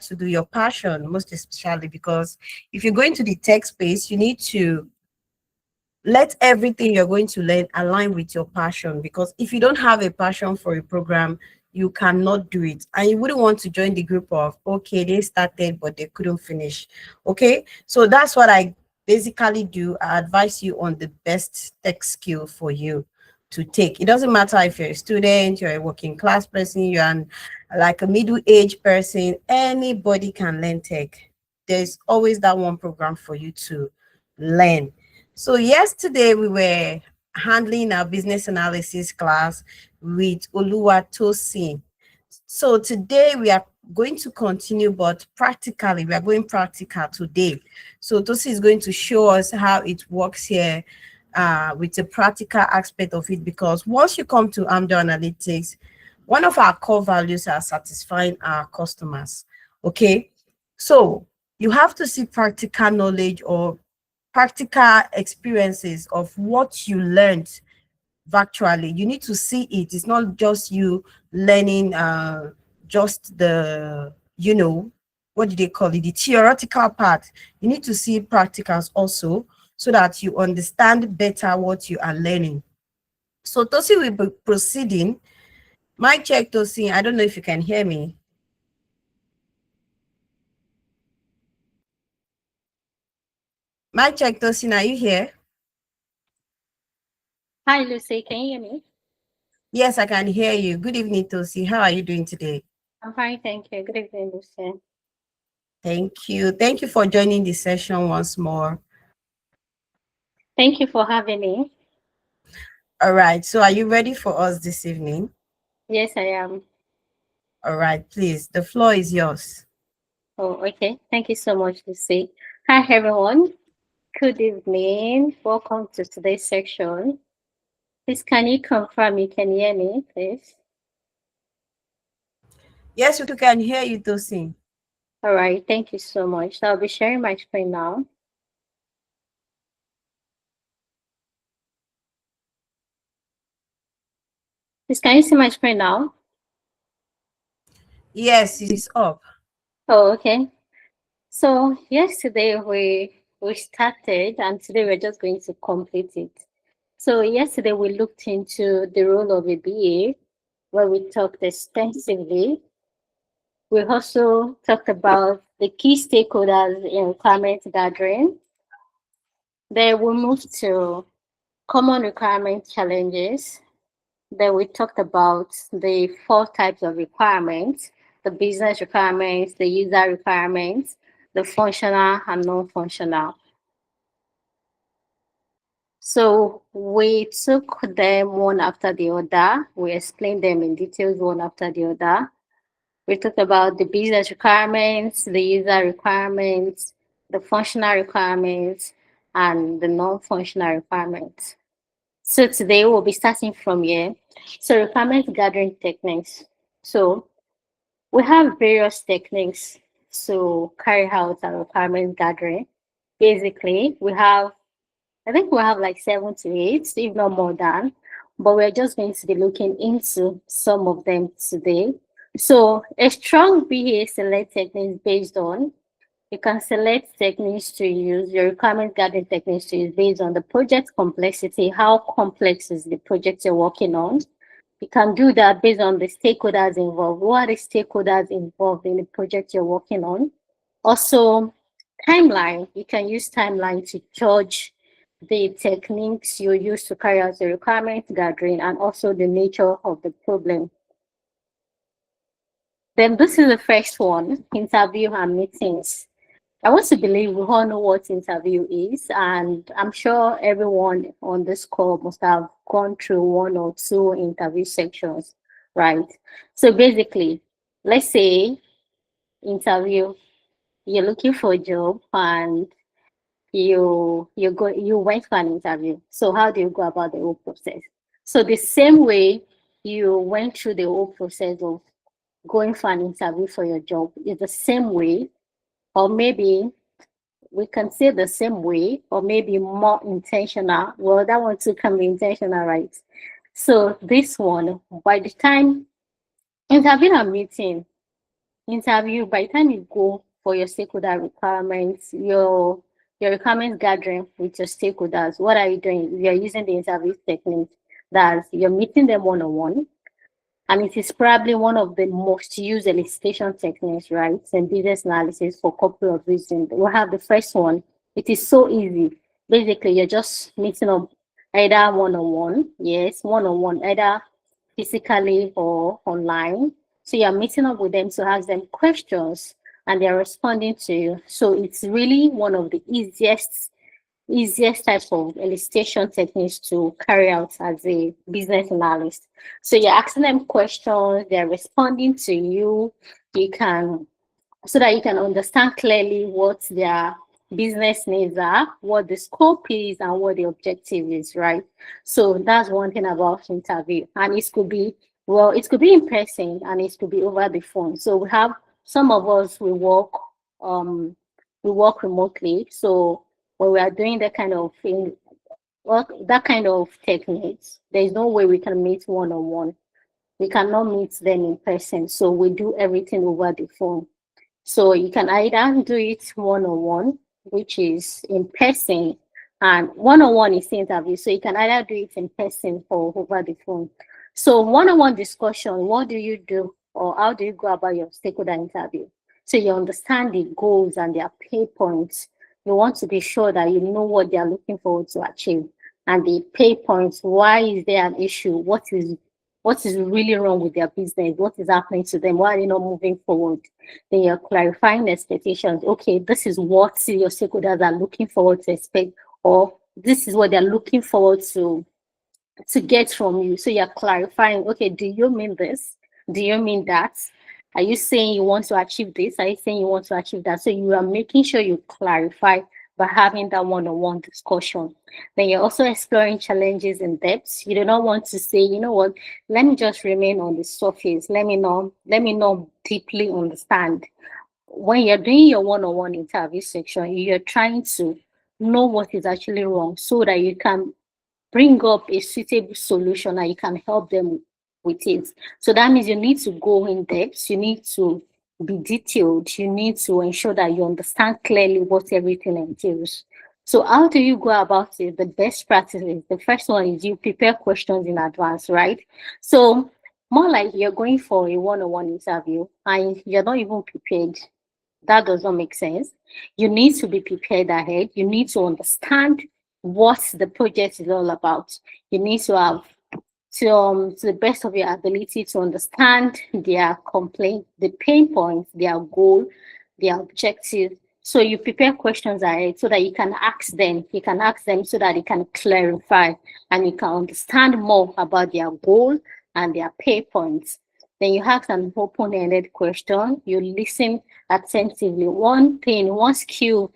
to do, your passion, most especially, because if you're going to the tech space, you need to let everything you're going to learn align with your passion, because if you don't have a passion for a program, you cannot do it. And you wouldn't want to join the group of, okay, they started but they couldn't finish. Okay, so that's what I basically do. I advise you on the best tech skill for you to take. It doesn't matter if you're a student, you're a working class person, like a middle-aged person, anybody can learn tech. There's always that one program for you to learn. So yesterday we were handling our business analysis class with Oluwatosin. So today we are going to continue, but practically, we are going practical today. So Tosi is going to show us how it works here with the practical aspect of it, because once you come to Amdo Analytics, one of our core values are satisfying our customers. Okay, so you have to see practical knowledge or practical experiences of what you learned virtually. You need to see it. It's not just you learning just the, what do they call it, the theoretical part. You need to see practicals also, so that you understand better what you are learning. So Tosi will be proceeding. Mic check, Tosi. I don't know if you can hear me. Mic check, Tosi. Are you here? Hi, Lucy. Can you hear me? Yes, I can hear you. Good evening, Tosi. How are you doing today? I'm fine, thank you. Good evening, Lucy. Thank you. Thank you for joining the session once more. Thank you for having me. All right. So are you ready for us this evening? Yes, I am. All right, please. The floor is yours. Oh, okay. Thank you so much, Lucy. Hi, everyone. Good evening. Welcome to today's section. Please, can you confirm you can hear me, please? Yes, we can hear you, Tosin. All right. Thank you so much. I'll be sharing my screen now. Please, can you see my screen now? Yes, it's up. Oh, okay. So yesterday we started, and today we're just going to complete it. So yesterday we looked into the role of a BA, where we talked extensively. We also talked about the key stakeholders in requirement gathering. Then we moved to common requirement challenges. Then we talked about the 4 types of requirements: the business requirements, the user requirements, the functional and non-functional. So we took them one after the other. We explained them in details one after the other. We talked about the business requirements, the user requirements, the functional requirements, and the non-functional requirements. So today we'll be starting from here. So requirement gathering techniques. So we have various techniques to carry out our requirement gathering. Basically, I think we have like 7 to 8, if not more than, but we're just going to be looking into some of them today. So a strong BA select techniques based on, you can select techniques to use, your requirement gathering techniques to use based on the project complexity. How complex is the project you're working on? You can do that based on the stakeholders involved. What are the stakeholders involved in the project you're working on? Also, timeline. You can use timeline to judge the techniques you use to carry out the requirement gathering and also the nature of the problem. Then this is the first one, interview and meetings. I want to believe we all know what interview is, and I'm sure everyone on this call must have gone through 1 or 2 interview sections, right? So basically, let's say interview, you're looking for a job and you went for an interview. So how do you go about the whole process? So the same way you went through the whole process of going for an interview for your job is the same way, or maybe we can say the same way, or maybe more intentional. Well, that one too can be intentional, right? So this one, by the time interview and meeting, interview, by the time you go for your stakeholder requirements, your requirements gathering with your stakeholders, what are you doing? You're using the interview technique. That's you're meeting them one on one, and it is probably one of the most used elicitation techniques, right, in business analysis for a couple of reasons. We have the first one. It is so easy. Basically, you're just meeting up either one on one, yes, one on one, either physically or online. So you're meeting up with them to ask them questions and they're responding to you. So it's really one of the easiest type of elicitation techniques to carry out as a business analyst. So you're asking them questions, they're responding to you. You can so that you can understand clearly what their business needs are, what the scope is, and what the objective is, right? So that's one thing about interview. And it could be, well, it could be in person and it could be over the phone. So we have some of us um we work remotely. So when we are doing that kind of thing, well, that kind of techniques, there's no way we can meet one on one. We cannot meet them in person. So we do everything over the phone. So you can either do it one-on-one, which is in person, and one-on-one is the interview. So you can either do it in person or over the phone. So one-on-one discussion, what do you do or how do you go about your stakeholder interview? So you understand the goals and their pay points. You want to be sure that you know what they are looking forward to achieve. And the pay points, why is there an issue? What is really wrong with their business? What is happening to them? Why are they not moving forward? Then you're clarifying expectations. Okay, this is what your stakeholders are looking forward to expect, or this is what they're looking forward to get from you. So you're clarifying, okay, do you mean this? Do you mean that? Are you saying you want to achieve this? Are you saying you want to achieve that? So you are making sure you clarify by having that one-on-one discussion. Then you're also exploring challenges in depth. You do not want to say, you know what, let me just remain on the surface. Let me not deeply understand. When you're doing your one-on-one interview section, you're trying to know what is actually wrong so that you can bring up a suitable solution and you can help them with it. So that means you need to go in depth, you need to be detailed, you need to ensure that you understand clearly what everything entails. So how do you go about it? The best practices. The first one is you prepare questions in advance, right? So more like you're going for a one-on-one interview and you're not even prepared. That does not make sense. You need to be prepared ahead. You need to understand what the project is all about. You need to have to the best of your ability to understand their complaint, the pain points, their goal, their objective. So you prepare questions ahead so that you can ask them. You can ask them so that they can clarify and you can understand more about their goal and their pain points. Then you ask an open-ended question. You listen attentively. One thing, one skill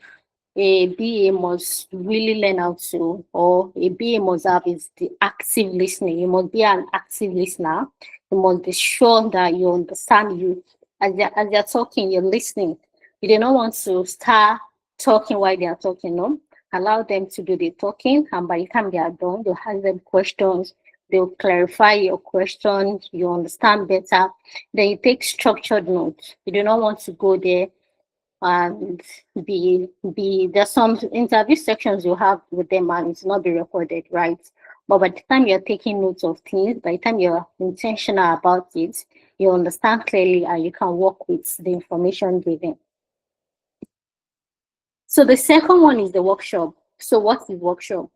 a BA must really learn how to, or a BA must have is the active listening. You must be an active listener. You must be sure that you understand you. As they're talking, you're listening. You do not want to start talking while they are talking, no. Allow them to do the talking, and by the time they are done, you ask them questions. They'll clarify your questions, you understand better. Then you take structured notes. You do not want to go there and there's some interview sections you have with them and it's not be recorded, right? But by the time you're taking notes of things, by the time you're intentional about it, you understand clearly and you can work with the information given. So the second one is the workshop. So what is workshop?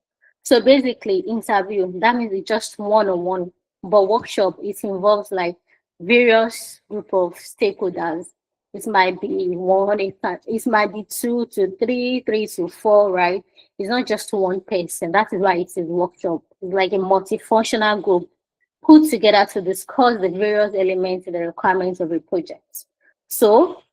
So basically interview, that means it's just one-on-one. But workshop, it involves like various group of stakeholders. It might be one, it might be two to three, three to four, right? It's not just one person. That is why it is workshop. It's like a multifunctional group put together to discuss the various elements and the requirements of a project. So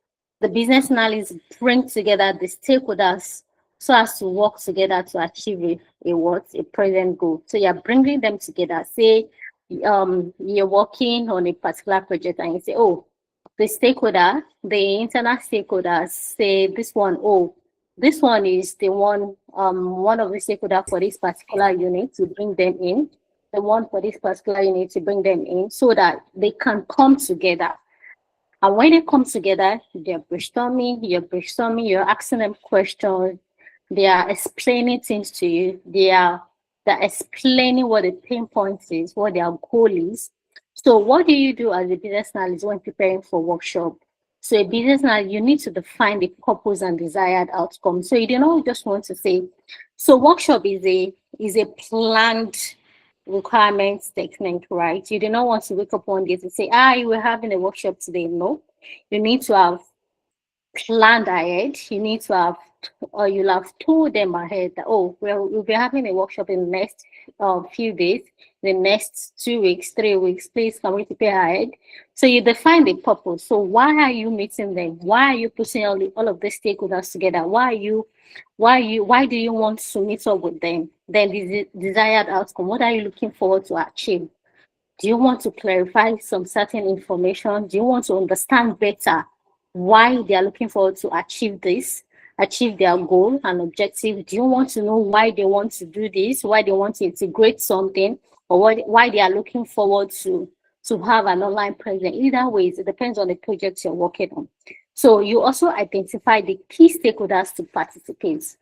the business analysts bring together the stakeholders so as to work together to achieve a present goal. So you're bringing them together. Say you're working on a particular project and you say, oh, the stakeholder, the internal stakeholders say this one, oh, this one is the one of the stakeholder for this particular unit to bring them in, the one for this particular unit to bring them in so that they can come together And when they come together, you're asking them questions, they are explaining things to you, they're explaining what the pain point is, what their goal is. So what do you do as a business analyst when preparing for workshop? So a business analyst, you need to define the purpose and desired outcome. So you do not just want to say, so workshop is a planned requirements technique, right? You do not want to wake up one day to say, you were having a workshop today. No, you need to have planned ahead. You need to have, or you'll have told them ahead that, oh, well, we'll be having a workshop in the next few days, the next 2 weeks, 3 weeks. Please, can we prepare ahead? So you define the purpose. So why are you meeting them? Why are you putting all of the stakeholders together? Why do you want to meet up with them? Then the desired outcome. What are you looking forward to achieve? Do you want to clarify some certain information? Do you want to understand better why they are looking forward to achieve this, achieve their goal and objective? Do you want to know why they want to do this, why they want to integrate something, or why they are looking forward to have an online presence? Either ways, it depends on the project you're working on. So you also identify the key stakeholders to participate.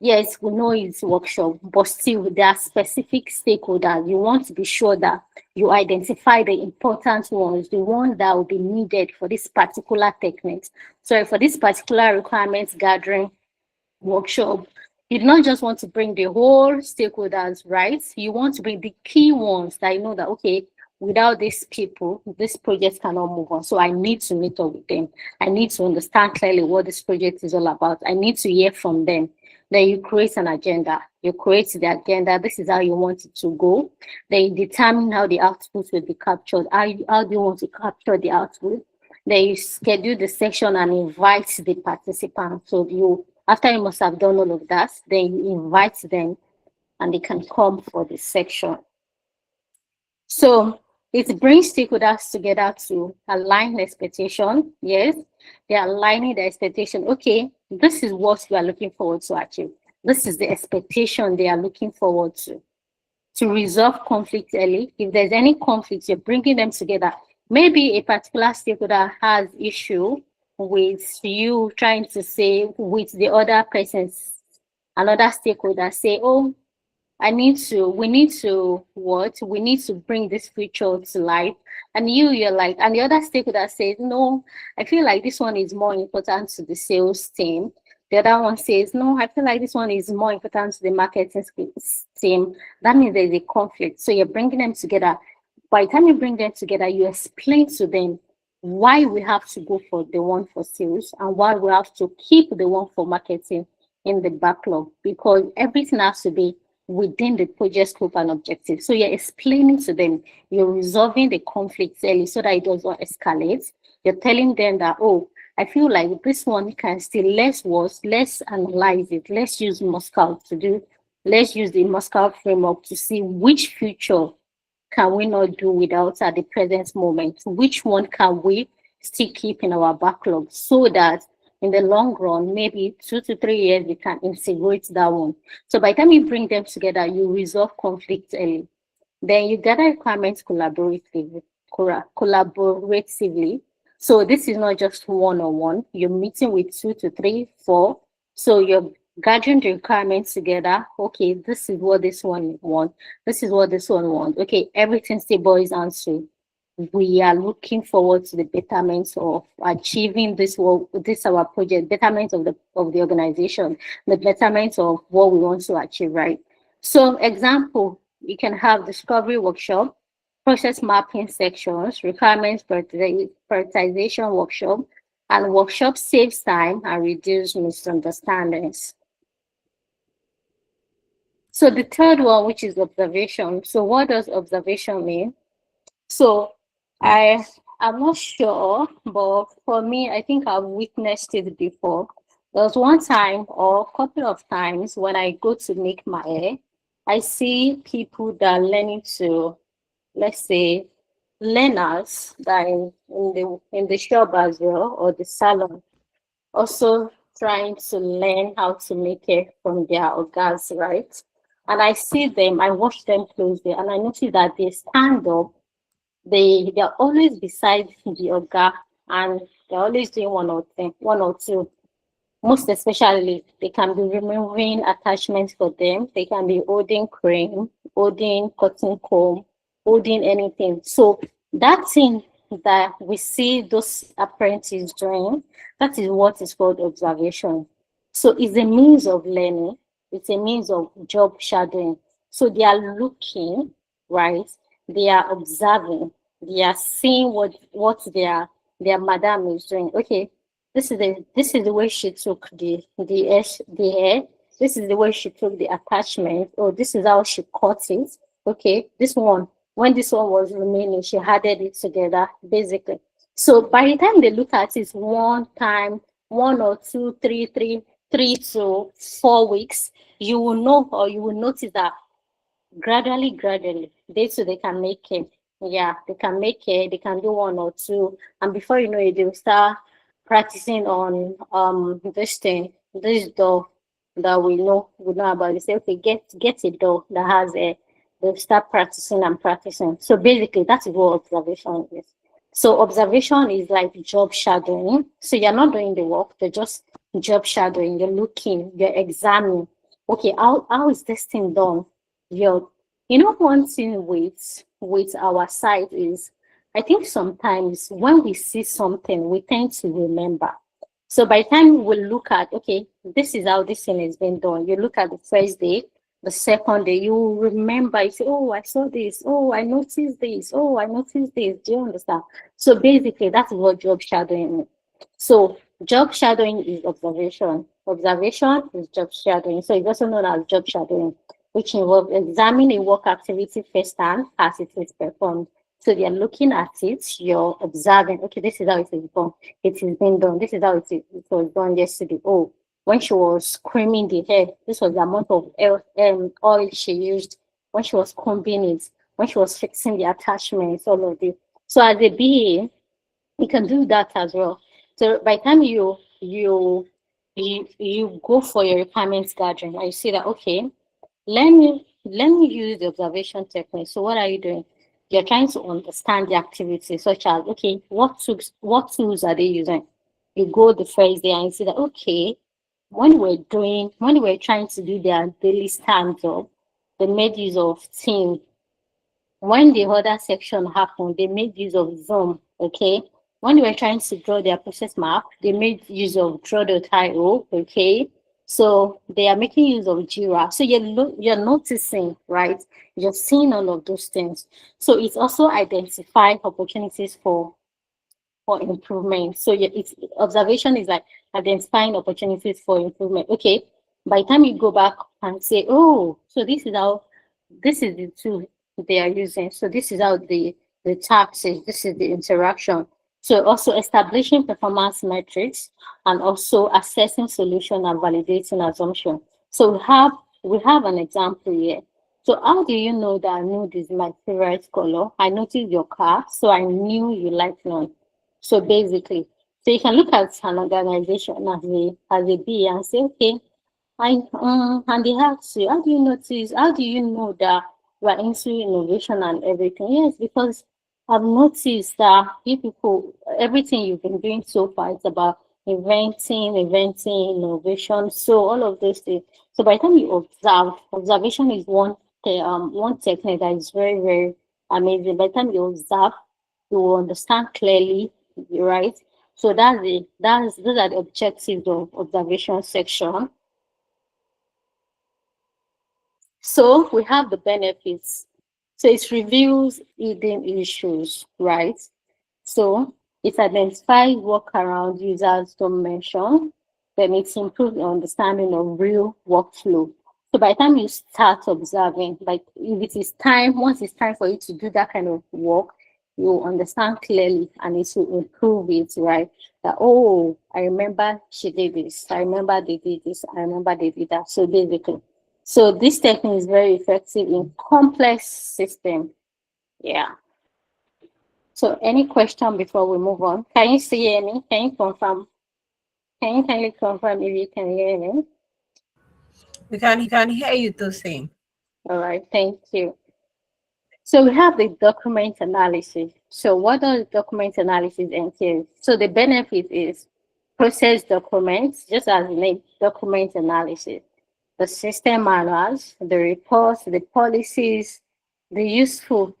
Yes, we know it's workshop, but still there are specific stakeholders. You want to be sure that you identify the important ones, the ones that will be needed for this particular technique. Sorry, for this particular requirements gathering workshop. You do not just want to bring the whole stakeholders, right? You want to bring the key ones that you know that, okay, without these people, this project cannot move on. So I need to meet up with them. I need to understand clearly what this project is all about. I need to hear from them. Then you create an agenda. You create the agenda. This is how you want it to go. Then you determine how the output will be captured. How do you want to capture the output? Then you schedule the session and invite the participants. So after you must have done all of that, then you invite them and they can come for the section. So it brings stakeholders together to align expectation. Yes, they're aligning the expectation. Okay, this is what we are looking forward to achieve. This is the expectation they are looking forward to resolve conflict early. If there's any conflict, you're bringing them together. Maybe a particular stakeholder has issue with you trying to say with the other person's another stakeholder say, oh, we need to what? We need to bring this feature to life. And you're like, and the other stakeholder says, no, I feel like this one is more important to the sales team. The other one says, no, I feel like this one is more important to the marketing team. That means there's a conflict. So you're bringing them together. By the time you bring them together, you explain to them why we have to go for the one for sales and why we have to keep the one for marketing in the backlog, because everything has to be within the project scope and objective. So you're explaining to them, you're resolving the conflicts early so that it doesn't escalate. You're telling them that, oh, I feel like this one can still let's analyze it. Let's use Moscow let's use the Moscow framework to see which future can we not do without at the present moment? Which one can we still keep in our backlog so that in the long run, maybe 2 to 3 years, we can integrate that one. So by the time you bring them together, you resolve conflict early. Then you gather requirements collaboratively. So this is not just one-on-one. You're meeting with 2 to 3, 4. So you're gathering the requirements together. Okay, this is what this one wants. This is what this one wants. Okay, everything still boils down to we are looking forward to the betterment of achieving this our project, betterment of the organization, the betterment of what we want to achieve, right? So example, you can have discovery workshop, process mapping sections, requirements prioritization workshop, and workshop saves time and reduce misunderstandings. So the third one, which is observation. So what does observation mean? So I'm not sure, but for me, I think I've witnessed it before. There was one time or a couple of times when I go to make my hair, I see people that are learning to, let's say, learners that in the shop as well or the salon, also trying to learn how to make it from their organs, right? And I see them, I watch them closely, and I notice that they stand up, they're always beside the Oga and they're always doing one or two. Most especially, they can be removing attachments for them. They can be holding cream, holding cotton comb, holding anything. So that thing that we see those apprentices doing, that is what is called observation. So it's a means of learning. It's a means of job shadowing. So they are looking, right? They are observing. They are seeing what their madam is doing. Okay, this is the way she took the hair. This is the way she took the attachment. Or this is how she cut it. Okay, this one, when this one was remaining, she added it together, basically. So by the time they look at it one time, one or two, three to 4 weeks, you will know, or you will notice that gradually, they can make it. Yeah, they can make it, they can do one or two. And before you know it, they'll start practicing on this thing, this door that we know about. They say, okay, get a door that has a they'll start practicing and practicing. So basically that is what observation is. So observation is like job shadowing. So you're not doing the work, you're just job shadowing, you're looking, you're examining. Okay, how is this thing done? You're one thing with our site is, I think sometimes when we see something, we tend to remember. So by the time we look at, okay, this is how this thing is being done, you look at the first day, the second day, you remember, you say, oh, I saw this, oh, I noticed this, oh, I noticed this. Do you understand? So basically, that's what job shadowing is. So job shadowing is observation. Observation is job shadowing. So it's also known as job shadowing, which involves examining a work activity firsthand as it is performed. So you're looking at it, you're observing, okay, this is how it is done. It is being done. This is how it was done yesterday. Oh, when she was creaming the hair, this was the amount of oil she used. When she was combing it, when she was fixing the attachments, all of this. So as a BA, you can do that as well. So by the time you go for your requirements gathering, I see that, okay, let me use the observation technique. So what are you doing? You're trying to understand the activity, such as, okay, what tools are they using? You go the first day and you see that, okay, when we're trying to do their daily stand up, they made use of Team. When the other section happened, they made use of Zoom. Okay. When they were trying to draw their process map, they made use of Draw.io. Okay. So they are making use of Jira. So you're noticing, right? You're seeing all of those things. So it's also identify opportunities for improvement. So yeah, it's observation is like identifying opportunities for improvement. Okay, by the time you go back and say, oh, so this is the tool they are using. So this is how the task is. This is the interaction. So also establishing performance metrics and also assessing solution and validating assumption. So we have an example here. So how do you know that I know this is my favorite color? I noticed your car, so I knew you like none. So basically, so you can look at an organization as a B and say, okay, and they ask you, how do you know that we're into innovation and everything? Yes, because I've noticed that you people, everything you've been doing so far is about inventing, innovation. So all of those things. So by the time you observation is one technique that is very, very amazing. By the time you observe, you will understand clearly, right? So those are the objectives of observation section. So we have the benefits. So it reveals hidden issues, right? So it identifies workaround users don't mention, then it improves your understanding of real workflow. So by the time you start observing, like if it is time, once it's time for you to do that kind of work, you understand clearly and it will improve it, right? That, oh, I remember she did this. I remember they did this. I remember they did that. So basically, so this technique is very effective in complex system. Yeah. So any question before we move on? Can you see any? Can you confirm? Can you kindly confirm if you can hear me? We can hear you too saying. All right, thank you. So we have the document analysis. So what does document analysis entail? So the benefit is process documents, just as the name document analysis, the system manuals, the reports, the policies, the useful.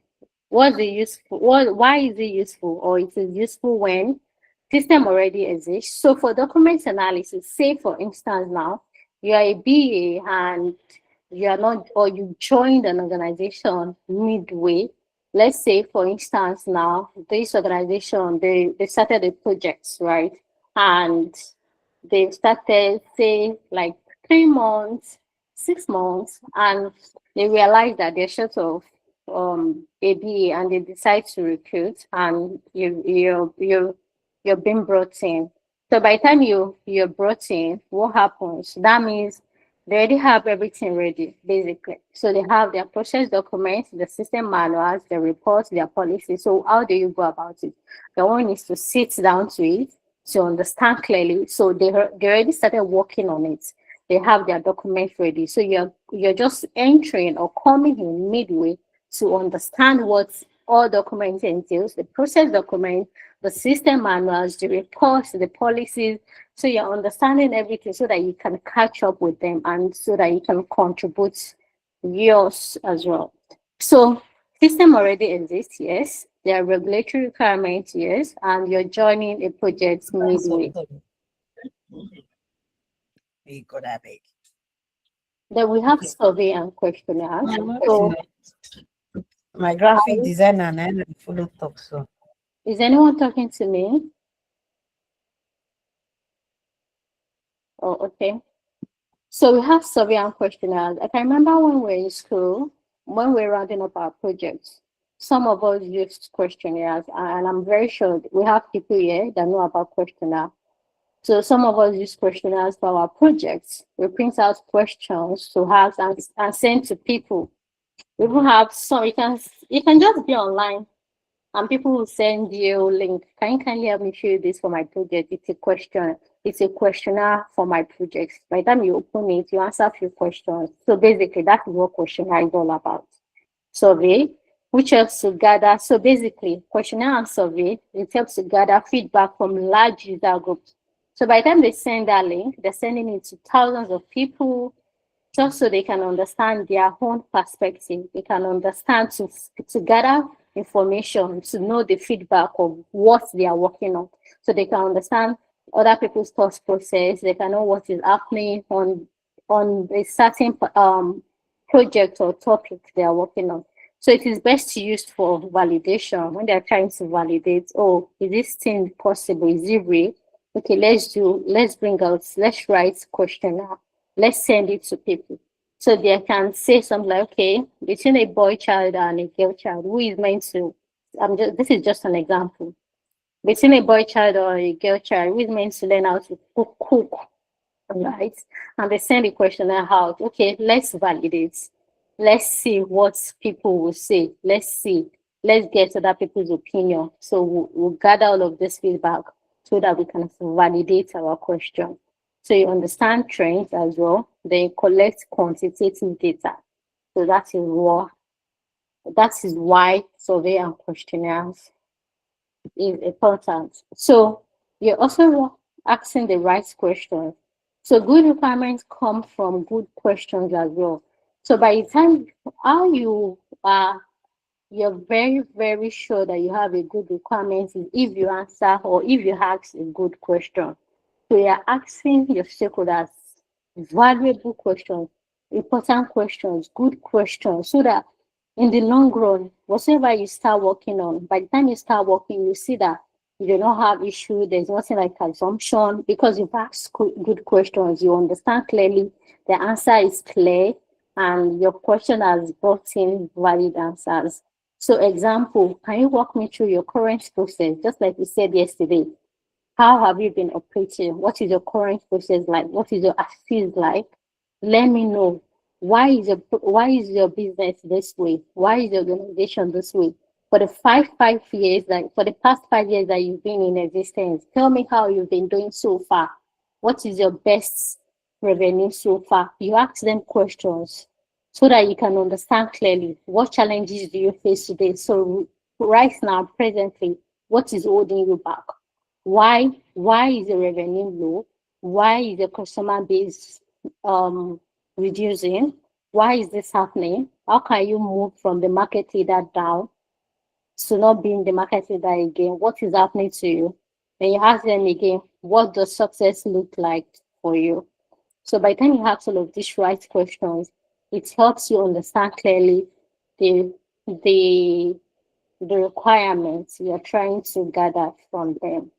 What's the useful? Why is it useful? Or it is useful when system already exists. So for document analysis, say for instance now, you are a BA and you are not, or you joined an organization midway. Let's say for instance now, this organization, they started a project, right? And they started say like 3 months, 6 months, and they realized that they're short of ABA and they decide to recruit, and you're being brought in. So by the time you're brought in, what happens? That means they already have everything ready, basically. So they have their process documents, the system manuals, the reports, their policies. So how do you go about it? The one is to sit down to it, to understand clearly. So they already started working on it. They have their documents ready. So you're just entering or coming in midway to understand what all documents entails, the process document, the system manuals, the reports, the policies. So you're understanding everything so that you can catch up with them and so that you can contribute yours as well. So system already exists, yes. There are regulatory requirements, yes, and you're joining a project midway. We got that big. Then we have survey and questionnaires. So My graphic designer and I follow talk so. is anyone talking to me? Oh, okay. So we have survey and questionnaires. I can remember when we were in school, when we were rounding up our projects, some of us used questionnaires, and I'm very sure we have people here that know about questionnaire. So some of us use questionnaires for our projects. We print out questions to have and send to people. We will have some, you can just be online and people will send you a link. Can you kindly help me fill this for my project? It's a question. It's a questionnaire for my project. By the time you open it, you answer a few questions. So basically, that's what questionnaire is all about. Survey, which helps to gather. So basically, questionnaire and survey, it helps to gather feedback from large user groups. So by the time they send that link, they're sending it to thousands of people, just so they can understand their own perspective. They can understand to gather information, to know the feedback of what they are working on. So they can understand other people's thought process. They can know what is happening on a certain project or topic they are working on. So it is best used for validation when they're trying to validate, oh, is this thing possible? Is it real? Okay, let's write questionnaire. Let's send it to people. So they can say something like, okay, between a boy child and a girl child, who is meant to, this is just an example. Between a boy child or a girl child, who is meant to learn how to cook, right? And they send the questionnaire out. Okay, let's validate. Let's see what people will say. Let's see. Let's get other people's opinion. So we'll gather all of this feedback so that we can validate our question. So you understand trends as well. Then collect quantitative data. So that is why survey and questionnaires is important. So you're also asking the right questions. So good requirements come from good questions as well. So by the time how you are, you're very, very sure that you have a good requirement is if you answer or if you ask a good question. So you're asking your stakeholders valuable questions, important questions, good questions, so that in the long run, whatever you start working on, by the time you start working, you see that you do not have issue. There's nothing like assumption because you've asked good questions. You understand clearly. The answer is clear, and your question has brought in valid answers. So, example, can you walk me through your current process? Just like we said yesterday, how have you been operating? What is your current process like? What is your assist like? Let me know. Why is your business this way? Why is your organization this way? For the five years, like for the past 5 years that you've been in existence, tell me how you've been doing so far. What is your best revenue so far? You ask them questions. so that you can understand clearly what challenges do you face today. So right now, presently, what is holding you back? Why is the revenue low? Why is the customer base um, reducing? Why is this happening? How can you move from the market leader down to not being the market leader again? What is happening to you? Then you ask them again, what does success look like for you? So by the time you ask all of these right questions, it helps you understand clearly the the the requirements you're trying to gather from them.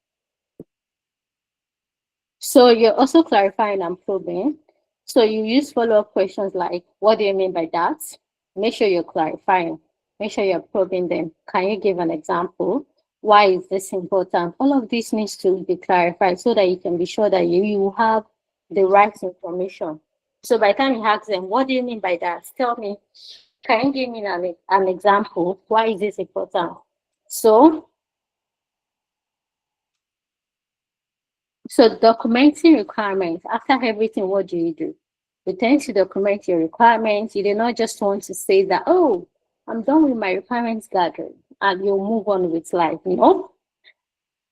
So you're also clarifying and probing. So you use follow-up questions like, what do you mean by that? Make sure you're clarifying. Make sure you're probing them. Can you give an example? Why is this important? All of this needs to be clarified so that you can be sure that you have the right information. So by the time you ask them, what do you mean by that? Tell me, can you give me an example? Why is this important? So So documenting requirements, after everything, what do? You tend to document your requirements. You do not just want to say that, oh, I'm done with my requirements gathering and you'll move on with life. No.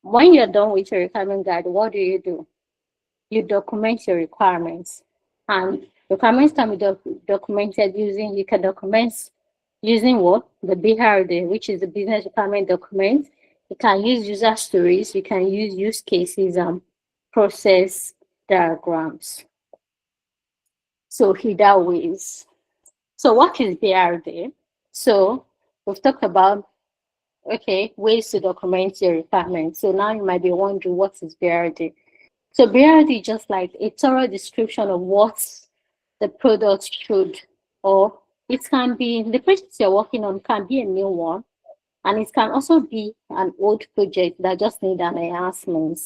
When you're done with your requirement gathering, what do? You document your requirements. And requirements can be documented using, you can document using what? The BRD, which is the business requirement document. You can use user stories, you can use use cases and process diagrams. So either ways. So what is BRD? So we've talked about, okay, ways to document your requirements. So now you might be wondering, what is BRD? So BRD is just like a thorough description of what the product should, or it can be the project you're working on can be a new one, and it can also be an old project that just need an enhancement.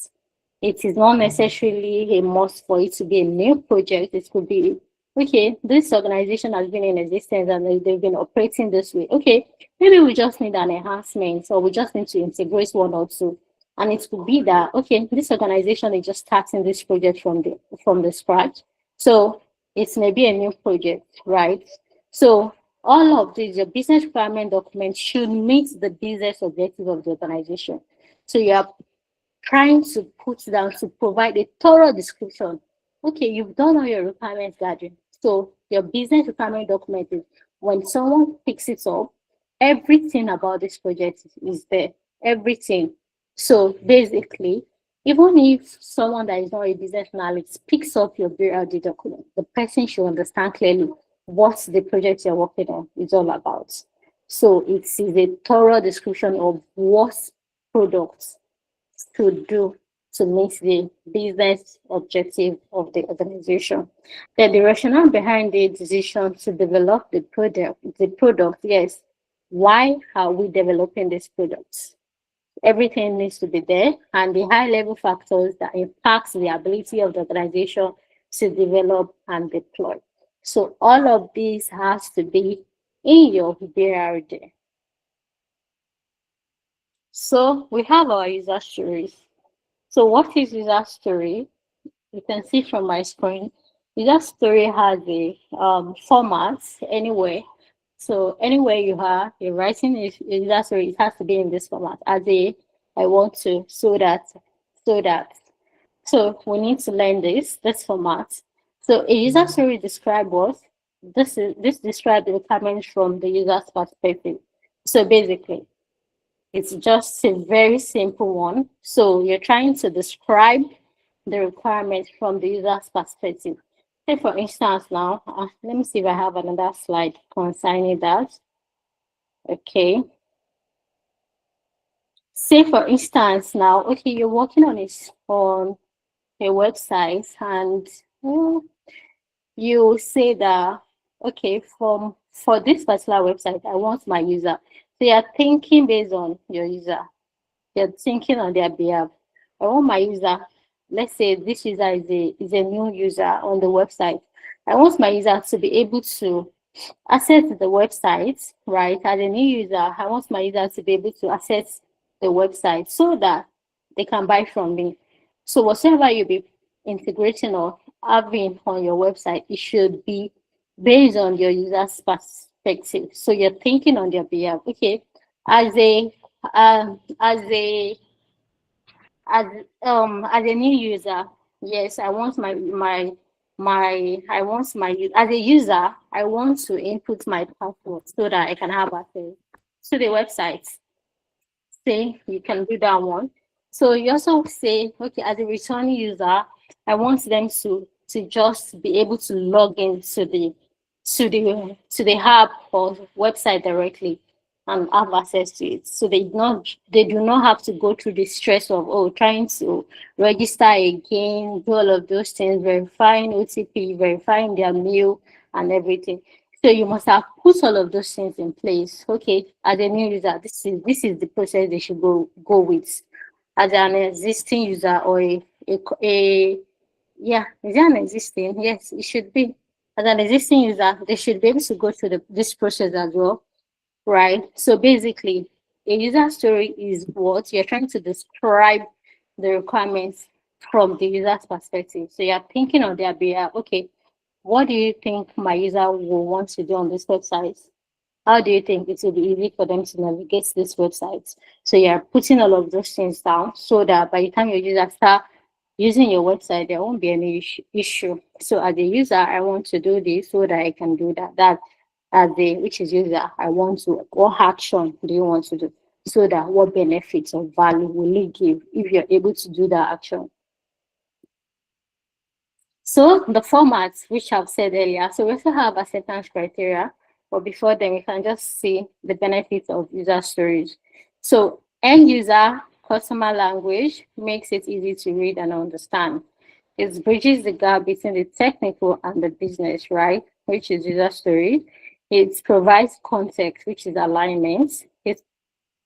It is not necessarily a must for it to be a new project. It could be, okay, this organization has been in existence and they've been operating this way. Okay, maybe we just need an enhancement or we just need to integrate one or two. And it could be that, okay, this organization is just starting this project from the scratch. So it may be a new project, right? So all of these, your business requirement document should meet the business objective of the organization. So you are trying to put down to provide a thorough description. Okay, you've done all your requirements gathering. So your business requirement document is when someone picks it up, everything about this project is there. Everything. So basically, even if someone that is not a business analyst picks up your BRD document, the person should understand clearly what the project you're working on is all about. So it is a thorough description of what products to do to meet the business objective of the organization. The rationale behind the decision to develop the product, yes. Why are we developing this product? Everything needs to be there, and the high level factors that impact the ability of the organization to develop and deploy. So all of this has to be in your BRD. So we have our user stories. So what is user story? You can see from my screen, user story has a format anyway. So anywhere you are, you're writing a user story, it has to be in this format. As a, I want to, so that, so that. So we need to learn this format. So a user story describe what? This describes the requirements from the user's perspective. So basically, it's just a very simple one. So you're trying to describe the requirements from the user's perspective. Say for instance now, let me see if I have another slide concerning that. Okay. Say for instance now, okay, you're working on a website and you say that, okay, for this particular website, I want my user. So you're thinking based on your user. You're thinking on their behalf. I want my user, let's say this user is a new user on the website. I want my user to be able to access the website, right? As a new user, I want my user to be able to access the website so that they can buy from me. So whatever you be integrating or having on your website, it should be based on your user's perspective. So you're thinking on their behalf. Okay, as a as a as a new user, yes, I want as a user, I want to input my password so that I can have access to the website. Say you can do that one. So you also say, okay, as a returning user, I want them to just be able to log into the app or website directly and have access to it. So they do not have to go through the stress of trying to register again, do all of those things, verifying OTP, verifying their mail and everything. So you must have put all of those things in place. Okay, as a new user, this is the process they should go with. As an existing user or a yeah, is it an existing? Yes, it should be. As an existing user, they should be able to go through this process as well, right? So basically, a user story is what you're trying to describe the requirements from the user's perspective. So you're thinking on their behalf, okay, what do you think my user will want to do on this website? How do you think it will be easy for them to navigate this website? So you're putting all of those things down so that by the time your users start using your website, there won't be any issue. So as a user, I want to do this so that I can do that. That as a which is user, I want to what action do you want to do? So that what benefits or value will it give if you're able to do that action? So the formats, which I've said earlier, so we also have acceptance criteria, but before then we can just see the benefits of user stories. So end user customer language makes it easy to read and understand. It bridges the gap between the technical and the business, right? Which is user story. It provides context, which is alignment. It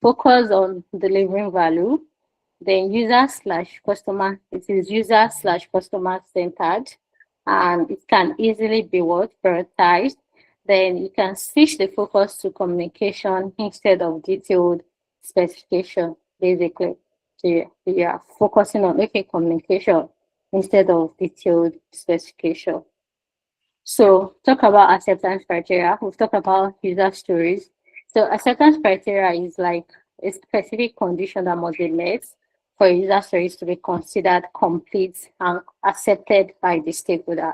focuses on delivering value. Then user slash customer, it is user slash customer centered, and it can easily be what prioritized. Then you can switch the focus to communication instead of detailed specification, basically. So you are focusing on okay communication instead of detailed specification. So talk about acceptance criteria. We've talked about user stories. So acceptance criteria is like a specific condition that must be met for user stories to be considered complete and accepted by the stakeholder.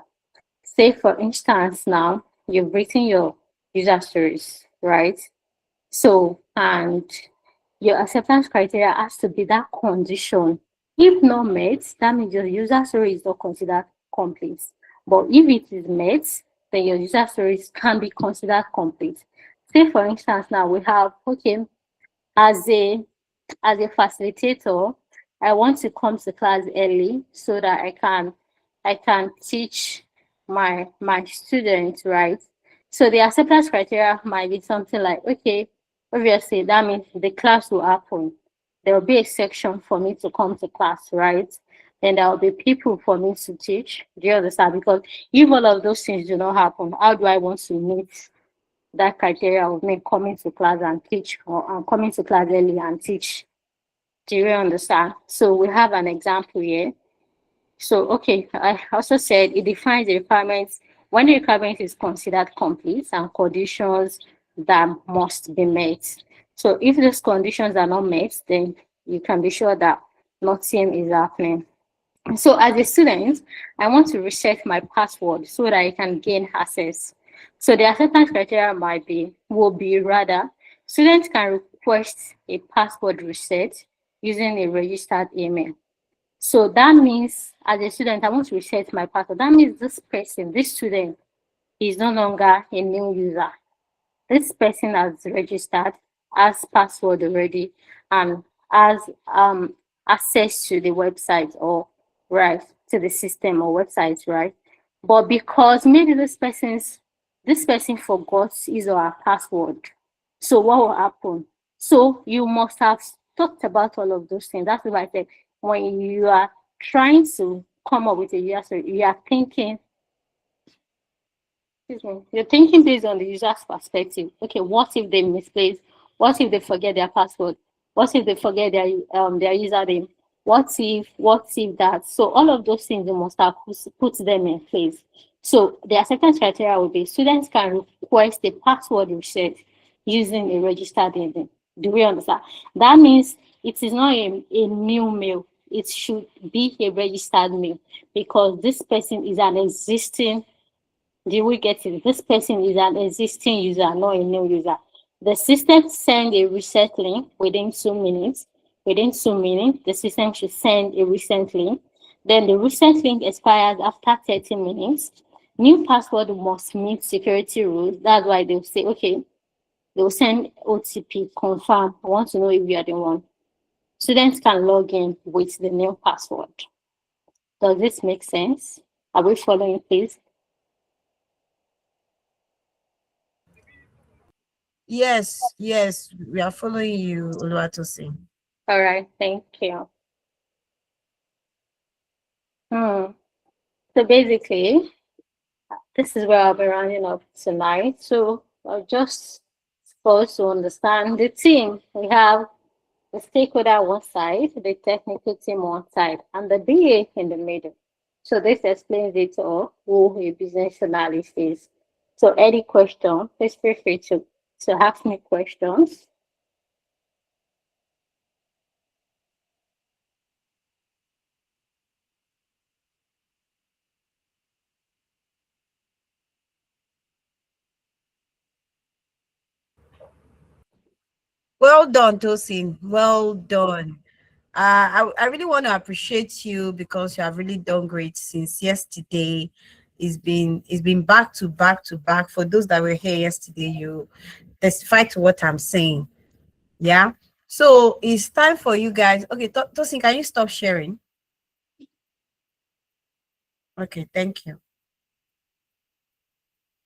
Say for instance now you've written your user stories, right? So and your acceptance criteria has to be that condition. If not met, that means your user story is not considered complete. But if it is met, then your user stories can be considered complete. Say for instance, now we have okay, as a as a facilitator, I want to come to class early so that I can teach my students, right? So the acceptance criteria might be something like, okay, obviously that means the class will happen. There will be a section for me to come to class, right? Then there will be people for me to teach. Do you understand? Because if all of those things do not happen, how do I want to meet that criteria of me coming to class and teach or coming to class early and teach? Do you understand? So we have an example here. So, okay, I also said it defines the requirements when the requirement is considered complete and conditions that must be met. So, if those conditions are not met, then you can be sure that nothing is happening. So, as a student, I want to reset my password so that I can gain access. So, the acceptance criteria will be rather students can request a password reset using a registered email. So that means as a student, I want to reset my password. That means this student is no longer a new user. This person has registered, has password already, and has access to the website or right to the system or website, right? But because maybe this person forgot his or her password. So what will happen? So you must have talked about all of those things. That's why I said when you are trying to come up with a user, you are thinking, excuse me, you're thinking based on the user's perspective. Okay, what if they misplace? What if they forget their password? What if they forget their username? what if that. So all of those things you must have put them in place. So the acceptance criteria will be students can request a password reset using a registered email. Do we understand? That means it is not a new mail. It should be a registered mail because this person is an existing, do we get it? This person is an existing user, not a new user. The system send a reset link within 2 minutes. Within 2 minutes, the system should send a reset link. Then the reset link expires after 30 minutes. New password must meet security rules. That's why they'll say, okay, they'll send OTP, confirm. I want to know if you are the one. Students can log in with the new password. Does this make sense? Are we following, please? Yes, yes, we are following you, Oluwatosin. All right, thank you. Hmm. So basically, this is where I'll be rounding up tonight. So just for us to understand the team, we have the stakeholder one side, the technical team one side, and the BA in the middle. So this explains it all, who a business analyst is. So any question, please feel free to ask me questions. Well done, Tosin. Well done. I really want to appreciate you because you have really done great since yesterday. It's been back to back to back. For those that were here yesterday, you testify to what I'm saying. Yeah. So it's time for you guys. Okay, Tosin, can you stop sharing? Okay, thank you.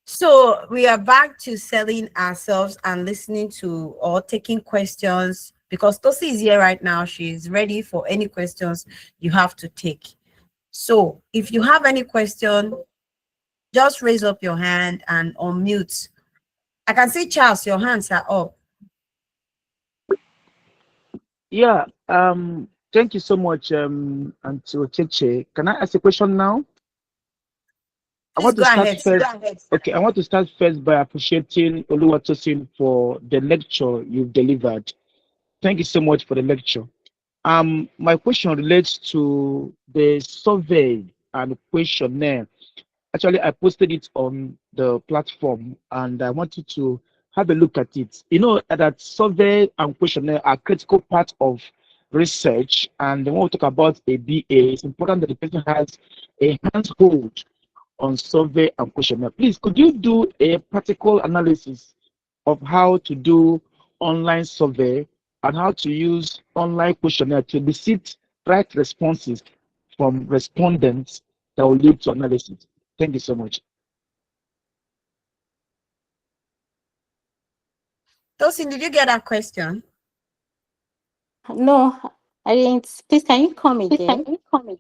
So we are back to selling ourselves and listening to or taking questions because Tosi is here right now. She's ready for any questions you have to take. So if you have any question, just raise up your hand and unmute. I can see Charles, your hands are up. Yeah, thank you so much, Auntie Ocheche. Can I ask a question now? I Please want go to start ahead, sir. first. Okay, I want to start first by appreciating Oluwatosin for the lecture you've delivered. Thank you so much for the lecture. My question relates to the survey and questionnaire. Actually, I posted it on the platform and I want you to have a look at it. You know that survey and questionnaire are critical part of research. And when we talk about a BA, it's important that the person has a hands hold on survey and questionnaire. Please, could you do a practical analysis of how to do online survey and how to use online questionnaire to elicit right responses from respondents that will lead to analysis? Thank you so much. Tosin, did you get that question? No, I didn't. Please, can you come again?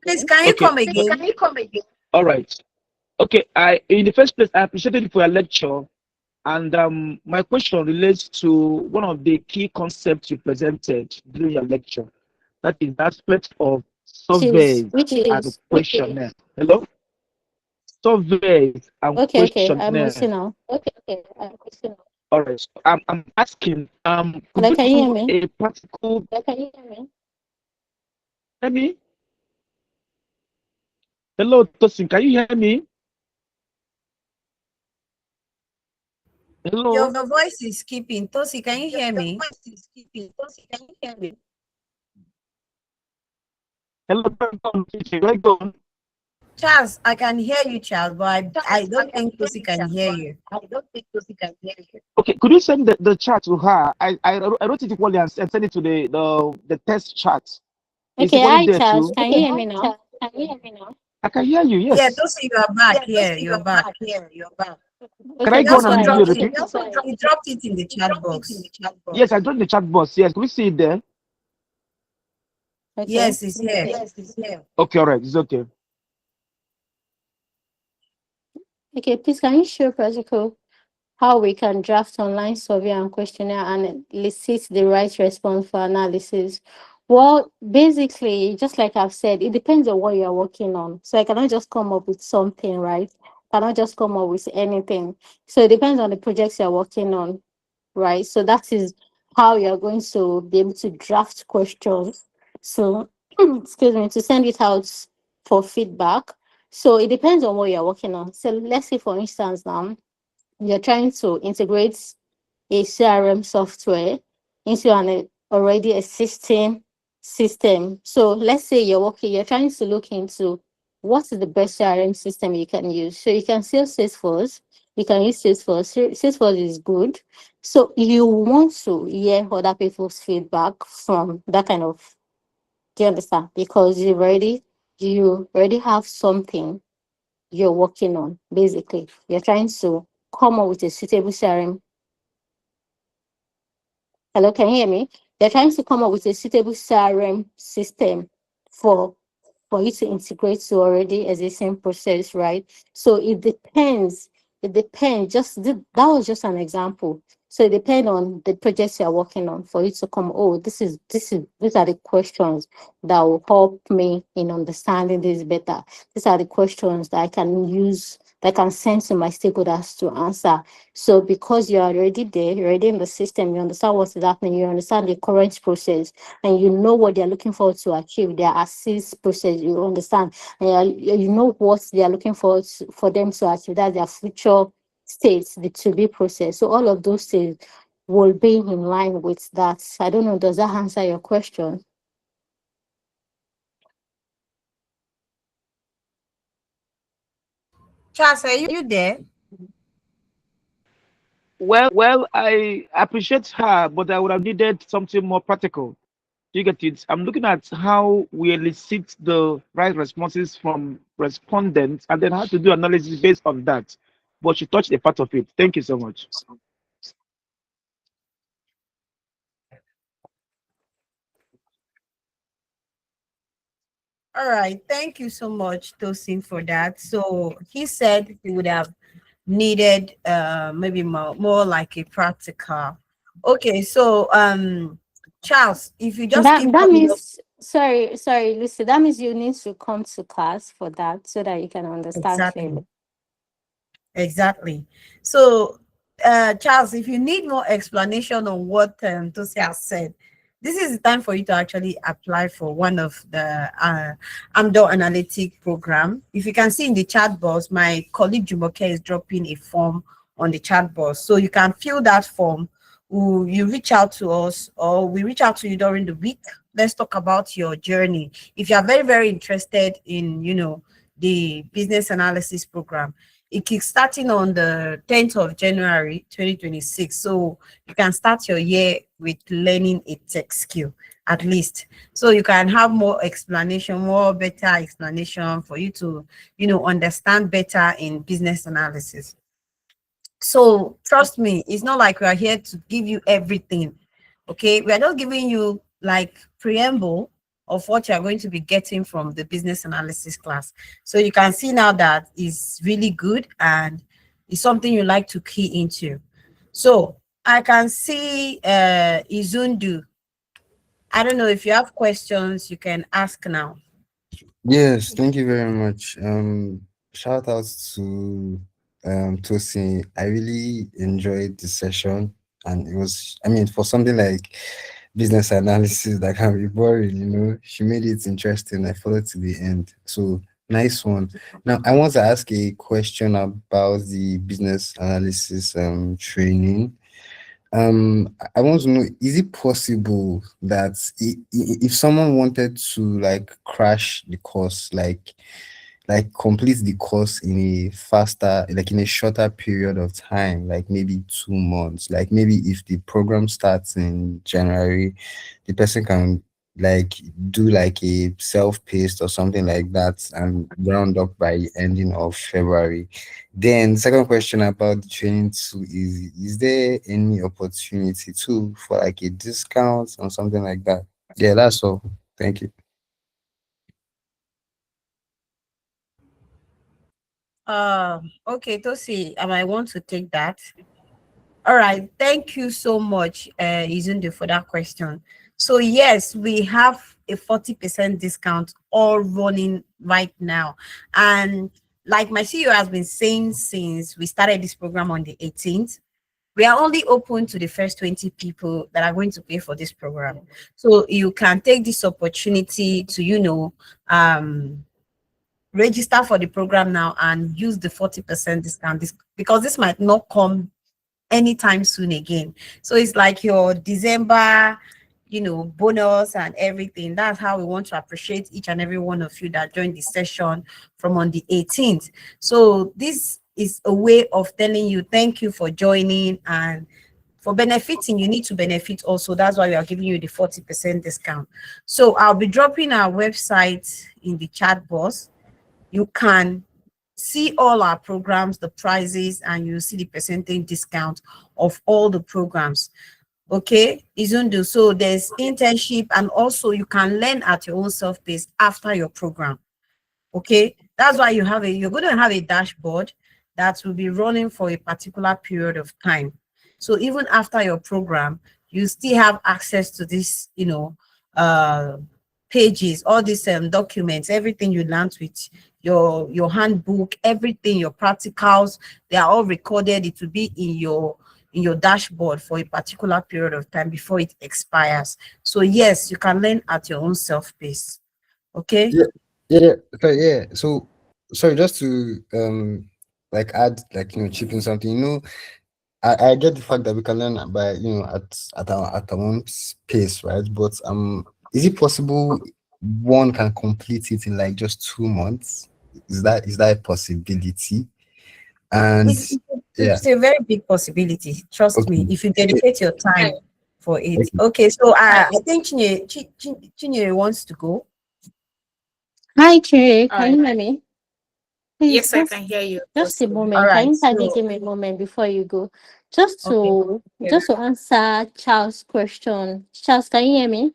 Please, can you Okay. come again? All right. Okay. I in the first place, I appreciated it for your lecture, and my question relates to one of the key concepts you presented during your lecture. That is the aspect of surveys Which and is questionnaire. Hello? Surveys and okay, okay. I'm questionnaire. listening now. All right. So I'm asking, could Hello, you can you hear do me? a practical, hear me? Hello, Tosin, can you hear me? Your Hello? voice is skipping. Tosi, can you hear me? Hello, welcome. Charles, I can hear you, Charles, but I don't think Tosi can hear you. Okay, could you send the chat to her? I wrote it equally and send it to the test chat. It's Okay, equally hi there Charles. too. Can you hear me now? I can hear you, Yeah, yes. Tosi, you are back. Yeah, you're back. Can Okay, I He go on also goodbye. and you dropped it. repeat? He dropped it in the chat box. Yes, I dropped the chat box. Yes, can we see it there? Okay. Yes, it's here. Okay, all right, it's okay. Okay, please can you show practical how we can draft online survey and questionnaire and elicit the right response for analysis? Well, basically, just like I've said, it depends on what you're working on. So I cannot just come up with something, right? Cannot just come up with anything. So it depends on the projects you're working on, right? So that is how you're going to be able to draft questions. So, excuse me, to send it out for feedback. So it depends on what you're working on. So let's say, for instance, now you're trying to integrate a CRM software into an already existing system. So let's say you're trying to look into what is the best CRM system you can use. So you can see Salesforce. You can use Salesforce. Salesforce is good. So you want to hear other people's feedback from that kind of, do you understand? Because you already have something you're working on. Basically, you're trying to come up with a suitable CRM. Hello, can you hear me? They're trying to come up with a suitable CRM system for for you to integrate to already existing process, right? So it depends. It depends. That was just an example. So it depends on the projects you're working on for you to come. Oh, these are the questions that will help me in understanding this better. These are the questions that I can use, that I can send to my stakeholders to answer. So because you're already there, you're already in the system, you understand what is happening, you understand the current process, and you know what they're looking forward to achieve, their assist process, you understand, and you know what they are looking forward for them to achieve, that's their future states, the to be process. So all of those things will be in line with that. I don't know, does that answer your question? Charles, are you there? Well, I appreciate her, but I would have needed something more practical. You get it? I'm looking at how we elicit the right responses from respondents and then how to do analysis based on that. But you touched a part of it. Thank you so much. All right. Thank you so much, Tosin, for that. So he said he would have needed maybe more like a practical. Okay, so Charles, if you just That keep that coming up. means, sorry, Lucy, that means you need to come to class for that so that you can understand Exactly. clearly. Exactly. So, Charles, if you need more explanation on what Tosi has said, this is the time for you to actually apply for one of the AMDO analytic program. If you can see in the chat box, my colleague Jumoke is dropping a form on the chat box. So you can fill that form. You reach out to us or we reach out to you during the week. Let's talk about your journey. If you are very, very interested in, the business analysis program, it kicks starting on the 10th of January 2026. So you can start your year with learning a tech skill at least. So you can have more explanation, more better explanation for you to, understand better in business analysis. So trust me, it's not like we are here to give you everything. Okay, we are just giving you like preamble of what you are going to be getting from the business analysis class. So you can see now that is really good and it's something you like to key into. So I can see Izundu. I don't know if you have questions, you can ask now. Yes, thank you very much. Shout out to Tosin. I really enjoyed the session, and it was, I mean, for something like business analysis that can be boring, she made it interesting. I followed to the end. So nice one. Now I want to ask a question about the business analysis training. I want to know, is it possible that if someone wanted to like crash the course, like complete the course in a faster, like in a shorter period of time, like maybe 2 months, like maybe if the program starts in January, the person can like do like a self-paced or something like that and round up by ending of February. Then second question about the training too is there any opportunity too for like a discount or something like that? Yeah, that's all. Thank you. Okay, Tosi, I might want to take that. All right, thank you so much, Izundu, for that question. So yes, we have a 40% discount all running right now. And like my CEO has been saying since we started this program on the 18th, we are only open to the first 20 people that are going to pay for this program. So you can take this opportunity to, register for the program now and use the 40% discount because this might not come anytime soon again. So it's like your December, bonus and everything. That's how we want to appreciate each and every one of you that joined the session from on the 18th. So this is a way of telling you thank you for joining, and for benefiting, you need to benefit also. That's why we are giving you the 40% discount. So I'll be dropping our website in the chat box. You can see all our programs, the prices, and you see the percentage discount of all the programs. Okay, Izundu. So there's internship, and also you can learn at your own self-pace after your program. Okay, that's why you're going to have a dashboard that will be running for a particular period of time. So even after your program, you still have access to this, pages, all these documents, everything you learned with your handbook, everything, your practicals, they are all recorded. It will be in your dashboard for a particular period of time before it expires. So yes, you can learn at your own self-pace. Okay. Yeah, yeah, yeah. So, sorry, just to like add, like, chip in something. I get the fact that we can learn by, at our own pace, right? But is it possible one can complete it in like just 2 months? Is that a possibility? And It's, yeah, it's a very big possibility. Trust me, okay, if you dedicate your time for it. okay. Okay, so I think Chinye wants to go. Hi, Chiri, All can right. you hear me? Please, Yes, I can hear you. just a All moment. Can right, you kindly so give me a moment before you go? Just okay. to just to answer Charles' question. Charles, can you hear me?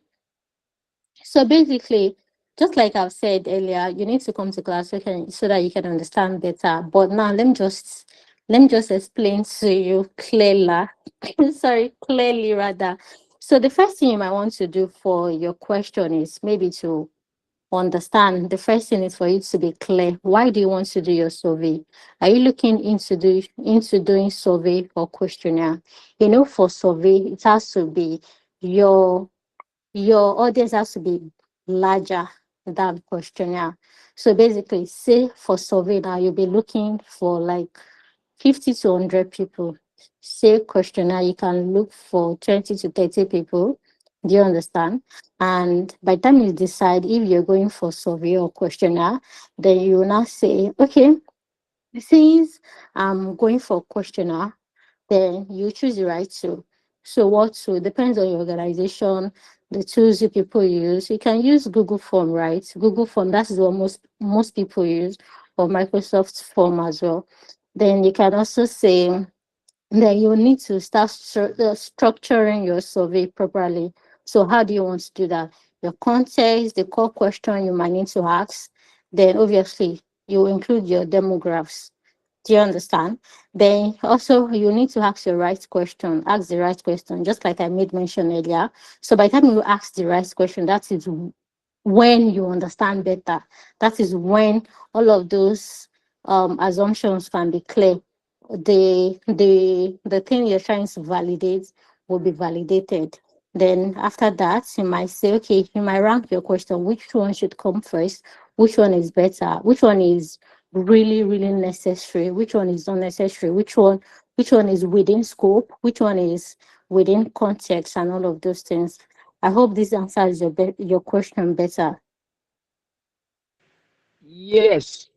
So basically, just like I've said earlier, you need to come to class so that you can understand better. But now let me just explain to you clearly. Sorry, clearly rather. So the first thing you might want to do for your question is maybe to understand. The first thing is for you to be clear. Why do you want to do your survey? Are you looking into doing survey or questionnaire? For survey, it has to be your your audience has to be larger than questionnaire. So basically, say for survey now, you'll be looking for like 50 to 100 people. Say questionnaire, you can look for 20 to 30 people. Do you understand? And by the time you decide if you're going for survey or questionnaire, then you will now say, okay, since I'm going for questionnaire, then you choose the right tool. So what tool depends on your organization, the tools you people use. You can use Google Form, right? Google Form, that is what most people use, or Microsoft Form as well. Then you can also say then you need to start structuring your survey properly. So how do you want to do that? Your context, the core question you might need to ask. Then obviously you include your demographics. Do you understand? Then also you need to ask your right question. Ask the right question, just like I made mention earlier. So by the time you ask the right question, that is when you understand better. That is when all of those assumptions can be clear. The thing you're trying to validate will be validated. Then after that, you might say, okay, you might rank your question, which one should come first, which one is better, which one is really, really necessary, which one is unnecessary, which one is within scope, which one is within context, and all of those things. I hope this answers your question better. Yes,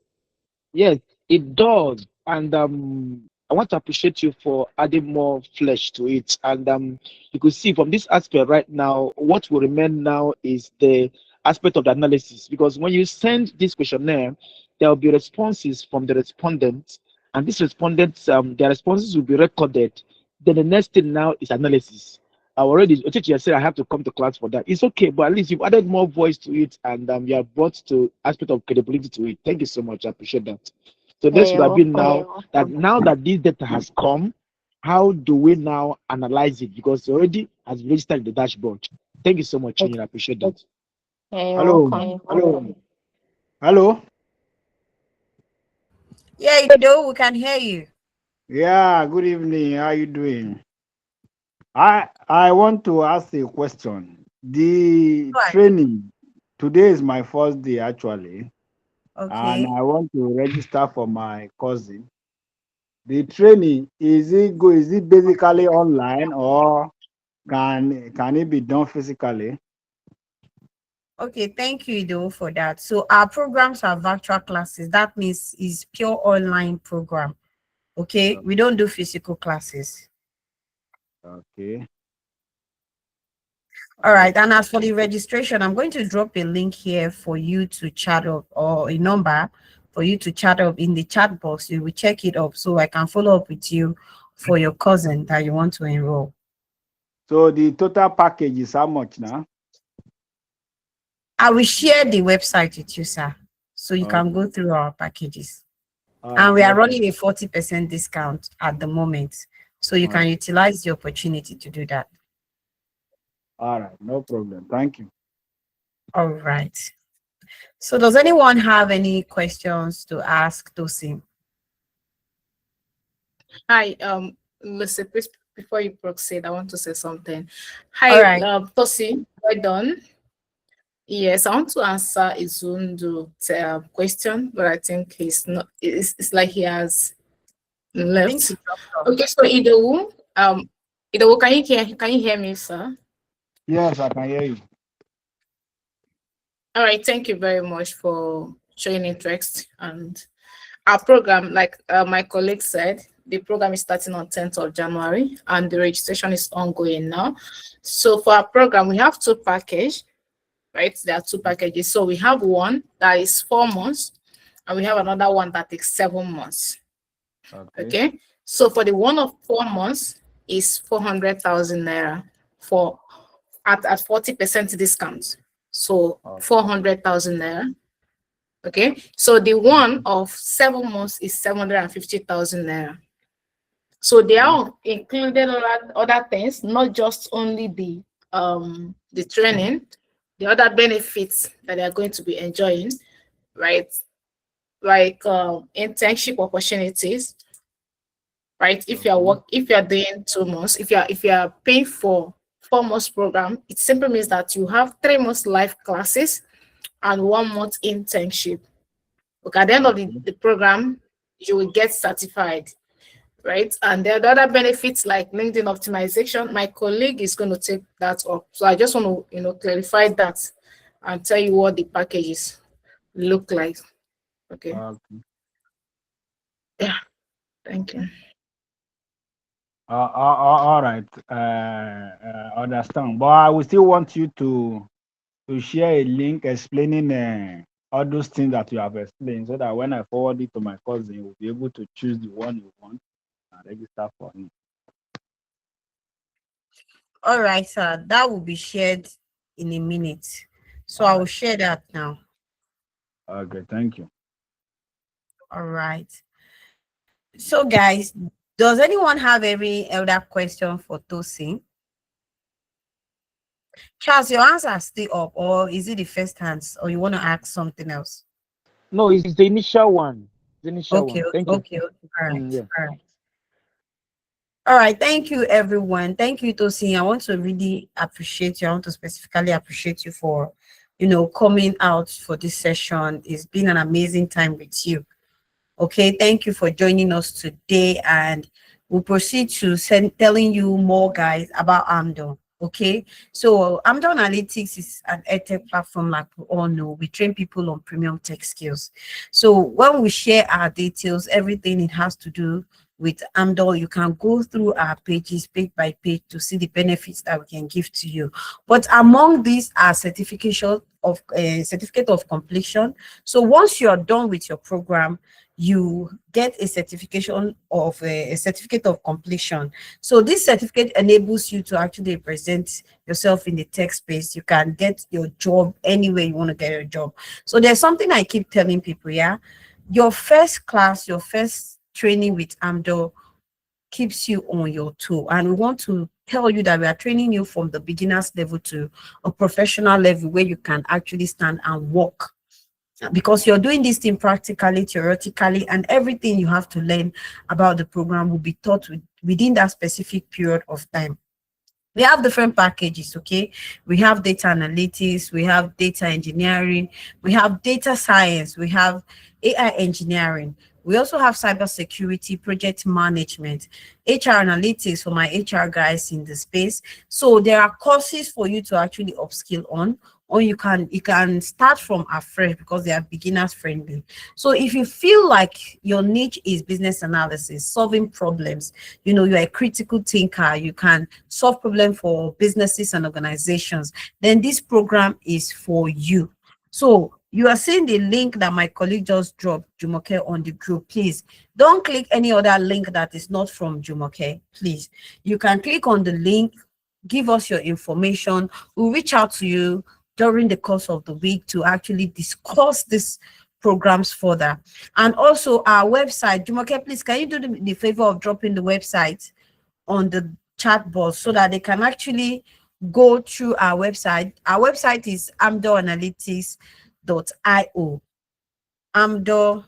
yes, it does. And I want to appreciate you for adding more flesh to it. And you could see from this aspect right now, what will remain now is the aspect of the analysis. Because when you send this questionnaire, there will be responses from the respondents, and these respondents, their responses will be recorded. Then the next thing now is analysis. I already, Ochichi said I have to come to class for that. It's okay, but at least you've added more voice to it, and you have brought to aspect of credibility to it. Thank you so much. I appreciate that. So Yeah, this would you're have been welcome. now that this data has come, how do we now analyze it? Because it already has registered in the dashboard. Thank you so much, Chinny. I appreciate that. Yeah, you're Hello. welcome. Hello. Hello. Yeah, you do. We can hear you. Yeah, good evening. How you doing? I want to ask a question. The Right. training today is my first day actually, and Okay. I want to register for my cousin. The training is it basically online or can it be done physically? Okay, thank you, Ido, for that. So our programs are virtual classes. That means it's pure online program. Okay, we don't do physical classes. Okay. All All right. right. And as for the registration, I'm going to drop a link here for you to chat up, or a number for you to chat up in the chat box. You will check it up so I can follow up with you for your cousin that you want to enroll. So the total package is how much now? I will share the website with you, sir, so you can Okay. go through our packages. All And right. we No are problem. running a 40% discount at the moment. So you can Okay. utilize the opportunity to do that. All right. No problem. Thank you. All right. So does anyone have any questions to ask Tosin? Hi, listen, please, before you proceed, I want to say something. All Hi, right. Tosi, well done. Yes, I want to answer Izundu question, but I think he's not. It's like he has I think left. he dropped off. Okay, so Idowu, can you hear me, sir? Yes, I can hear you. All right, thank you very much for showing interest. And our program, like my colleague said, the program is starting on 10th of January and the registration is ongoing now. So for our program, we have two packages, right? There are two packages. So we have one that is 4 months and we have another one that takes 7 months. Okay. Okay. So for the one of 4 months is 400,000 naira for at 40% discount. So Okay. 400,000 naira. Okay. So the one of 7 months is 750,000 naira. So they Okay. are included other things, not just only the training, the other benefits that they are going to be enjoying, right? Like internship opportunities, right? Okay. If you are doing 2 months, if you are paying for 4 months program, it simply means that you have 3 months live classes and 1 month internship. Okay, at the end of Okay. the program, you will get certified, right? And there are other benefits like LinkedIn optimization. My colleague is going to take that up. So I just want to, clarify that and tell you what the packages look like. Okay. Okay. Yeah. Thank you. All right. Understand. But I will still want you to share a link explaining all those things that you have explained, so that when I forward it to my cousin, he will be able to choose the one you want and register for him. All right, sir. That will be shared in a minute. So All I will right. share that now. Okay. Thank you. All right. So guys, does anyone have any other question for Tosin? Charles, your answer is still up, or is it the first hands, or you want to ask something else? No, it's the initial one. The initial Okay, one. okay, Thank you. okay, okay. All right, Yeah. all right. All right, thank you, everyone. Thank you, Tosin. I want to really appreciate you. I want to specifically appreciate you for, coming out for this session. It's been an amazing time with you. Okay, thank you for joining us today, and we'll proceed to telling you more, guys, about Amdo. Okay, so Amdo Analytics is an edtech platform, like we all know. We train people on premium tech skills. So when we share our details, everything it has to do with Amdo, you can go through our pages page by page to see the benefits that we can give to you. But among these are certificate of completion. So once you're done with your program, you get a certificate of completion. So this certificate enables you to actually present yourself in the tech space. You can get your job anywhere you want to get your job. So there's something I keep telling people, yeah. Your first class, your first training with Amdo keeps you on your toe. And we want to tell you that we are training you from the beginners level to a professional level where you can actually stand and walk, because you're doing this thing practically, theoretically, and everything you have to learn about the program will be taught within that specific period of time. We have different packages. Okay, we have data analytics, we have data engineering, we have data science, we have AI engineering, we also have cybersecurity, project management, HR analytics for my HR guys in the space. So there are courses for you to actually upskill on, or you can start from afresh because they are beginners friendly. So if you feel like your niche is business analysis, solving problems, you're a critical thinker, you can solve problems for businesses and organizations, then this program is for you. So you are seeing the link that my colleague just dropped, Jumoke, on the group. Please don't click any other link that is not from Jumoke. Please, you can click on the link, give us your information. We'll reach out to you during the course of the week to actually discuss these programs further. And also our website, Jumoke, please, can you do the favor of dropping the website on the chat box so that they can actually go through our website? Our website is amdoanalytics.io. Amdo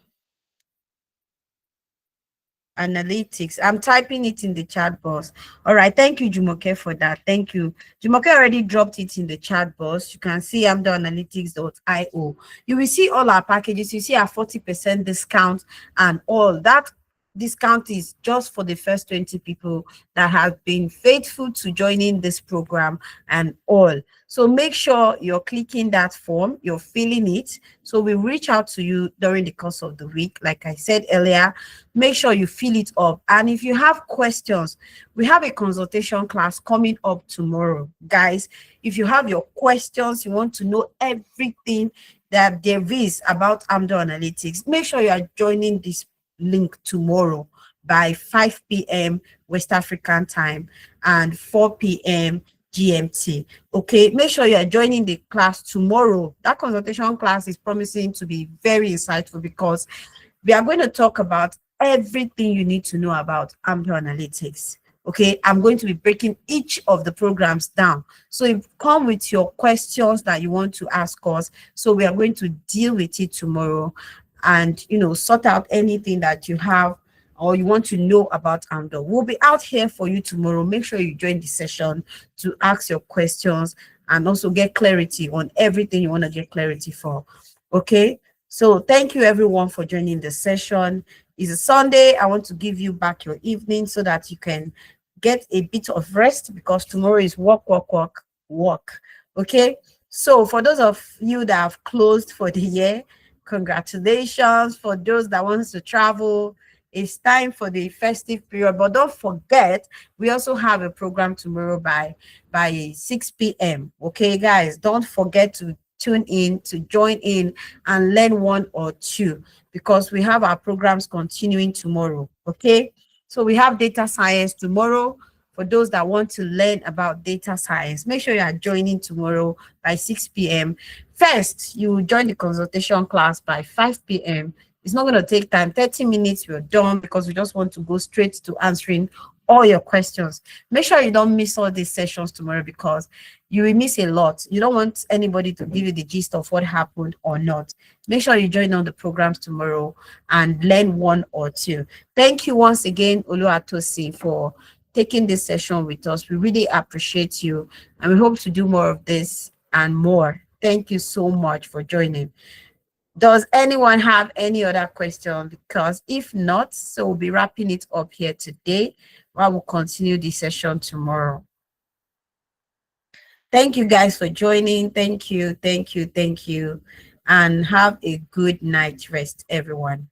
Analytics. I'm typing it in the chat box. All right. Thank you, Jumoke, for that. Thank you. Jumoke already dropped it in the chat box. You can see amdoanalytics.io. You will see all our packages. You see our 40% discount, and all that discount is just for the first 20 people that have been faithful to joining this program and all. So make sure you're clicking that form, you're filling it. So we reach out to you during the course of the week. Like I said earlier, make sure you fill it up. And if you have questions, we have a consultation class coming up tomorrow. Guys, if you have your questions, you want to know everything that there is about Amdo Analytics, make sure you are joining this link tomorrow by 5 p.m. West African time and 4 p.m. GMT. Okay, make sure you are joining the class tomorrow. That consultation class is promising to be very insightful because we are going to talk about everything you need to know about Amdo Analytics. Okay, I'm going to be breaking each of the programs down. So you come with your questions that you want to ask us. So we are going to deal with it tomorrow and sort out anything that you have or you want to know about Amdo. We'll be out here for you tomorrow. Make sure you join the session to ask your questions and also get clarity on everything you want to get clarity for. Okay, so thank you everyone for joining the session. It's a Sunday. I want to give you back your evening so that you can get a bit of rest because tomorrow is work, work, work, work. Okay, so for those of you that have closed for the year, congratulations. For those that wants to travel, it's time for the festive period. But don't forget, we also have a program tomorrow by 6 p.m. Okay, guys, don't forget to tune in, to join in and learn one or two because we have our programs continuing tomorrow. Okay, so we have data science tomorrow. For those that want to learn about data science, make sure you are joining tomorrow by 6 p.m. First, you join the consultation class by 5 p.m. It's not going to take time, 30 minutes, we're done because we just want to go straight to answering all your questions. Make sure you don't miss all these sessions tomorrow because you will miss a lot. You don't want anybody to give you the gist of what happened or not. Make sure you join on the programs tomorrow and learn one or two. Thank you once again, Oluwatosi, for taking this session with us. We really appreciate you and we hope to do more of this and more. Thank you so much for joining. Does anyone have any other question? Because if not, so we'll be wrapping it up here today while we'll continue the session tomorrow. Thank you guys for joining. Thank you, thank you, thank you. And have a good night rest, everyone.